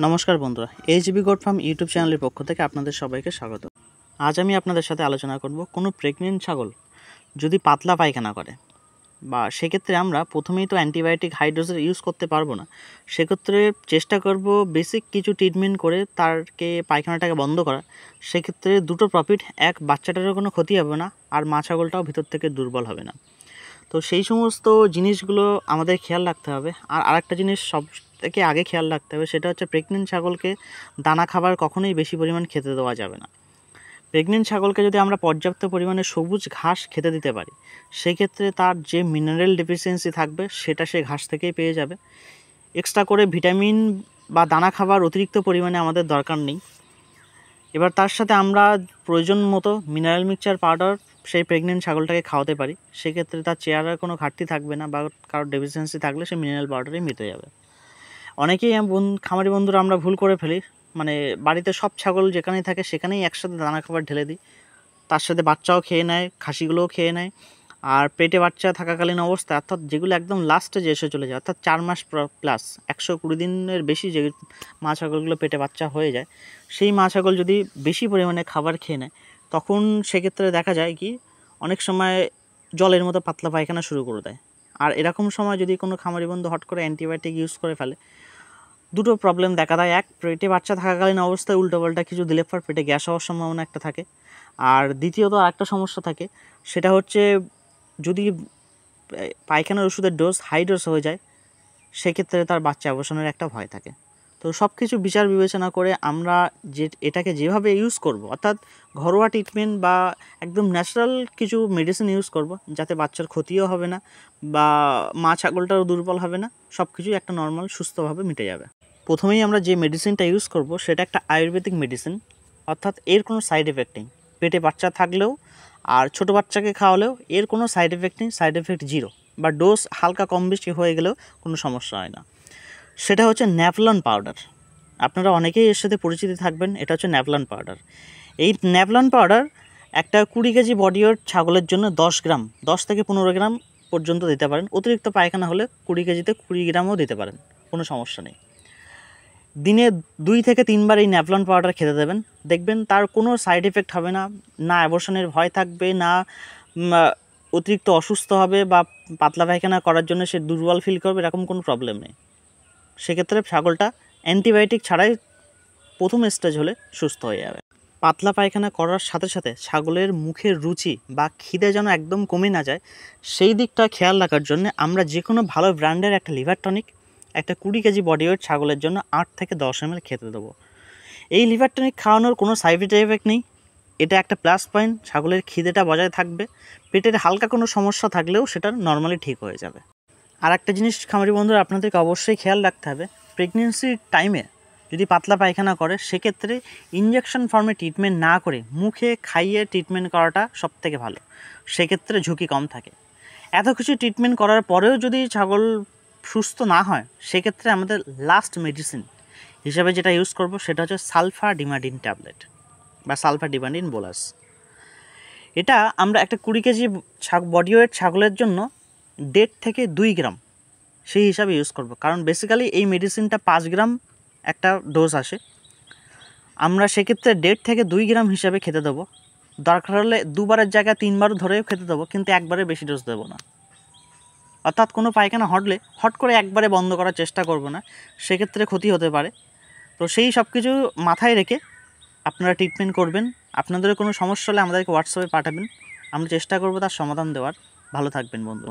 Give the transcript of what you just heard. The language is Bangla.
নমস্কার বন্ধুরা, এইচবি গোট ফার্ম ইউটিউব চ্যানেলের পক্ষ থেকে আপনাদের সবাইকে স্বাগত। আজ আমি আপনাদের সাথে আলোচনা করব কোনো প্রেগনেন্ট ছাগল যদি পাতলা পায়খানা করে বা সেক্ষেত্রে আমরা প্রথমেই তো অ্যান্টিবায়োটিক হাই ডোজের ইউজ করতে পারবো না। সেক্ষেত্রে চেষ্টা করব বেসিক কিছু ট্রিটমেন্ট করে তারকে পায়খানাটাকে বন্ধ করা। সেক্ষেত্রে দুটো প্রফিট, এক বাচ্চাটারও কোনো ক্ষতি হবে না, আর মা ছাগলটাও ভিতর থেকে দুর্বল হবে না। তো সেই সমস্ত জিনিসগুলো আমাদের খেয়াল রাখতে হবে। আর আরেকটা জিনিস সব থেকে আগে খেয়াল রাখতে হবে, সেটা হচ্ছে প্রেগনেন্ট ছাগলকে দানা খাবার কখনোই বেশি পরিমাণ খেতে দেওয়া যাবে না। প্রেগনেন্ট ছাগলকে যদি আমরা পর্যাপ্ত পরিমাণে সবুজ ঘাস খেতে দিতে পারি, সেক্ষেত্রে তার যে মিনারেল ডেফিসিয়েন্সি থাকবে সেটা সে ঘাস থেকেই পেয়ে যাবে। এক্সট্রা করে ভিটামিন বা দানা খাবার অতিরিক্ত পরিমাণে আমাদের দরকার নেই। এবার তার সাথে আমরা প্রয়োজন মতো মিনারেল মিক্সচার পাউডার সেই প্রেগনেন্ট ছাগলটাকে খাওয়াতে পারি। সেক্ষেত্রে তার চেহারার কোনো ঘাটতি থাকবে না, বা কারোর ডেফিসিয়েন্সি থাকলে সে মিনারেল পাউডারেই মিটে যাবে। অনেকেই খামারি বন্ধুরা আমরা ভুল করে ফেলি, মানে বাড়িতে সব ছাগল যেখানেই থাকে সেখানেই একসাথে দানা খাবার ঢেলে দিই, তার সাথে বাচ্চাও খেয়ে নেয়, খাসিগুলোও খেয়ে নেয়। আর পেটে বাচ্চা থাকাকালীন অবস্থায়, অর্থাৎ যেগুলো একদম লাস্টে যে এসে চলে যায়, অর্থাৎ 4 মাস প্লাস 120 দিনের বেশি যে মা ছাগলগুলো পেটে বাচ্চা হয়ে যায়, সেই মা ছাগল যদি বেশি পরিমাণে খাবার খেয়ে নেয়, তখন সেক্ষেত্রে দেখা যায় কি অনেক সময় জলের মতো পাতলা পায়খানা শুরু করে দেয়। আর এরকম সময় যদি কোনো খামারি বন্ধু হট করে অ্যান্টিবায়োটিক ইউজ করে ফেলে, দুটো প্রবলেম দেখা দেয়। এক, পেটে বাচ্চা থাকাকালীন অবস্থায় উল্টোপাল্টা কিছু দিলে পর পেটে গ্যাস হওয়ার সম্ভাবনা একটা থাকে। আর দ্বিতীয়ত আরেকটা সমস্যা থাকে, সেটা হচ্ছে যদি পায়খানার ওষুধের ডোজ হাই ডোজ হয়ে যায়, সেক্ষেত্রে তার বাচ্চা অবসানের একটা ভয় থাকে। তো সব কিছু বিচার বিবেচনা করে আমরা এটাকে যেভাবে ইউজ করব, অর্থাৎ ঘরোয়া ট্রিটমেন্ট বা একদম ন্যাচারাল কিছু মেডিসিন ইউজ করব, যাতে বাচ্চার ক্ষতিও হবে না বা মা ছাগলটাও দুর্বল হবে না, সব কিছুই একটা নর্মাল সুস্থভাবে মিটে যাবে। প্রথমেই আমরা যে মেডিসিনটা ইউজ করব সেটা একটা আয়ুর্বেদিক মেডিসিন, অর্থাৎ এর কোনো সাইড এফেক্ট নেই। পেটে বাচ্চা থাকলেও আর ছোটো বাচ্চাকে খাওয়ালেও এর কোনো সাইড এফেক্ট নেই, সাইড এফেক্ট জিরো, বা ডোজ হালকা কম বেশি হয়ে গেলেও কোনো সমস্যা হয় না। সেটা হচ্ছে ন্যাভলন পাউডার। আপনারা অনেকেই এর সাথে পরিচিতি থাকবেন, এটা হচ্ছে ন্যাভলন পাউডার। এই ন্যাভলন পাউডার একটা 20 কেজি বডি ওয়েট ছাগলের জন্য 10 গ্রাম, 10 থেকে 15 গ্রাম পর্যন্ত দিতে পারেন। অতিরিক্ত পায়খানা হলে 20 কেজিতে 20 গ্রামও দিতে পারেন, কোনো সমস্যা নেই। দিনে 2 থেকে 3 বার এই ন্যাভলন পাউডার খেতে দেবেন, দেখবেন তার কোনো সাইড এফেক্ট হবে না, না অ্যাবর্শনের ভয় থাকবে না, অতিরিক্ত অসুস্থ হবে বা পাতলা পায়খানা করার জন্য সে দুর্বল ফিল করবে, এরকম কোনো প্রবলেম নেই। সেক্ষেত্রে ছাগলটা অ্যান্টিবায়োটিক ছাড়াই প্রথম স্টেজ হলে সুস্থ হয়ে যাবে। পাতলা পায়খানা করার সাথে সাথে ছাগলের মুখের রুচি বা খিদে যেন একদম কমে না যায়, সেই দিকটা খেয়াল রাখার জন্য আমরা যে কোনো ভালো ব্র্যান্ডের একটা লিভার টনিক একটা 20 কেজি বডি ওয়েট ছাগলের জন্য 8 থেকে 10 ml খেতে দেবো। এই লিভার টনিক খাওয়ানোর কোনো সাইড এফেক্ট নেই, এটা একটা প্লাস পয়েন্ট। ছাগলের খিদেটা বজায় থাকবে, পেটের হালকা কোনো সমস্যা থাকলেও সেটা নর্মালি ঠিক হয়ে যাবে। আর একটা জিনিস খামারি বন্ধুরা আপনাদেরকে অবশ্যই খেয়াল রাখতে হবে, প্রেগনেন্সির টাইমে যদি পাতলা পায়খানা করে, সেক্ষেত্রে ইঞ্জেকশন ফর্মে ট্রিটমেন্ট না করে মুখে খাইয়ে ট্রিটমেন্ট করাটা সবথেকে ভালো, সেক্ষেত্রে ঝুঁকি কম থাকে। এত কিছু ট্রিটমেন্ট করার পরেও যদি ছাগল সুস্থ না হয়, সেক্ষেত্রে আমাদের লাস্ট মেডিসিন হিসাবে যেটা ইউজ করব সেটা হচ্ছে সালফাডিমাডিন ট্যাবলেট বা সালফাডিমাডিন বোলাস। এটা আমরা একটা 20 কেজি বডি ওয়েট ছাগলের জন্য 1.5 থেকে 2 গ্রাম সেই হিসাবে ইউজ করব, কারণ বেসিক্যালি এই মেডিসিনটা 5 গ্রাম একটা ডোজ আসে। আমরা সেক্ষেত্রে 1.5 থেকে 2 গ্রাম হিসাবে খেতে দেবো। দরকার হলে 2 বারের জায়গায় 3 বারও ধরেও খেতে দেবো, কিন্তু একবারে বেশি ডোজ দেবো না। অর্থাৎ কোনো পায়খানা হট করে একবারে বন্ধ করার চেষ্টা করব না, সেক্ষেত্রে ক্ষতি হতে পারে। তো সেই সব কিছু মাথায় রেখে আপনারা ট্রিটমেন্ট করবেন। আপনাদের কোনো সমস্যা হলে আমাদেরকে হোয়াটসঅ্যাপে পাঠাবেন, আমরা চেষ্টা করব তার সমাধান দেওয়ার। ভালো থাকবেন বন্ধু।